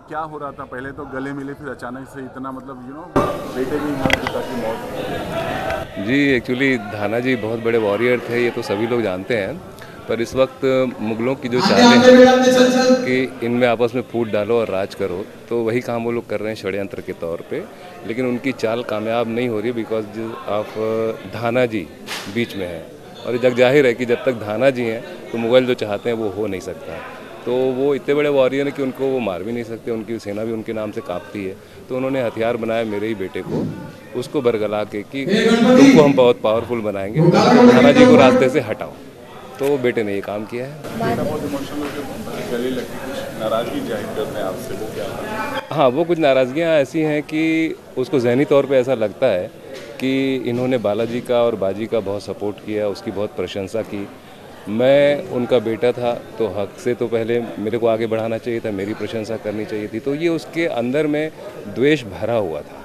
क्या हो रहा था? पहले तो गले मिले, फिर अचानक से इतना मतलब बेटे की यहाँ पिता की मौत। जी एक्चुअली धाना जी बहुत बड़े वॉरियर थे, ये तो सभी लोग जानते हैं। पर इस वक्त मुगलों की जो चालें हैं कि इनमें आपस में फूट डालो और राज करो, तो वही काम वो लोग कर रहे हैं षड्यंत्र के तौर पे। लेकिन उनकी चाल कामयाब नहीं हो रही बिकॉज ऑफ धाना जी बीच में है। और ये जग जाहिर है कि जब तक धाना जी हैं तो मुग़ल जो चाहते हैं वो हो नहीं सकता। तो वो इतने बड़े वॉरियर हैं कि उनको वो मार भी नहीं सकते, उनकी सेना भी उनके नाम से कांपती है। तो उन्होंने हथियार बनाया मेरे ही बेटे को, उसको बरगला के कि तुमको हम बहुत पावरफुल बनाएंगे, धाना जी को रास्ते से हटाओ। तो बेटे ने ये काम किया है। बेटा बहुत इमोशनल होकर गले लग के कुछ नाराजगी जाहिर करते हैं आपसे, वो क्या था? हाँ, वो कुछ नाराज़गियाँ ऐसी हैं कि उसको ज़हनी तौर पे ऐसा लगता है कि इन्होंने बालाजी का और बाजी का बहुत सपोर्ट किया, उसकी बहुत प्रशंसा की। मैं उनका बेटा था तो हक से तो पहले मेरे को आगे बढ़ाना चाहिए था, मेरी प्रशंसा करनी चाहिए थी। तो ये उसके अंदर में द्वेष भरा हुआ था,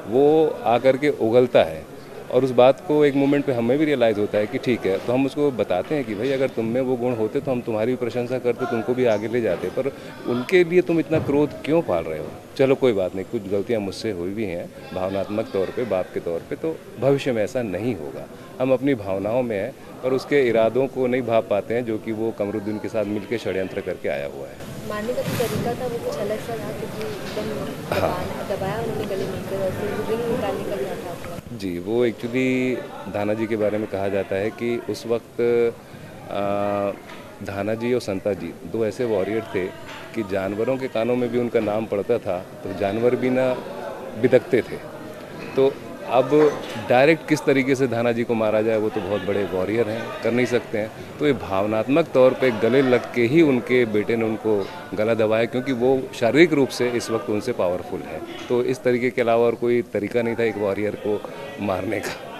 वो आकर के उगलता है। और उस बात को एक मोमेंट पे हमें भी रियलाइज़ होता है कि ठीक है, तो हम उसको बताते हैं कि भाई अगर तुम में वो गुण होते तो हम तुम्हारी भी प्रशंसा करते, तुमको भी आगे ले जाते, पर उनके लिए तुम इतना क्रोध क्यों पाल रहे हो? चलो कोई बात नहीं, कुछ गलतियां मुझसे हुई भी हैं भावनात्मक तौर पे, बाप के तौर पे, तो भविष्य में ऐसा नहीं होगा। हम अपनी भावनाओं में हैं और उसके इरादों को नहीं भाप पाते हैं जो कि वो कमरुद्दीन के साथ मिलकर षड्यंत्र करके आया हुआ है। मारने का जो तरीका था वो कुछ अलग सा था, क्योंकि एकदम दबाया उन्होंने गले मिलकर, और फिर वो रिंग निकालने का भी आता था। जी, वो एक्चुअली धाना जी के बारे में कहा जाता है कि उस वक्त धाना जी और संता जी दो ऐसे वॉरियर थे कि जानवरों के कानों में भी उनका नाम पड़ता था तो जानवर भी ना बिदकते थे। तो अब डायरेक्ट किस तरीके से धाना जी को मारा जाए, वो तो बहुत बड़े वॉरियर हैं, कर नहीं सकते हैं। तो ये भावनात्मक तौर पे गले लग के ही उनके बेटे ने उनको गला दबाया, क्योंकि वो शारीरिक रूप से इस वक्त उनसे पावरफुल है। तो इस तरीके के अलावा और कोई तरीका नहीं था एक वॉरियर को मारने का।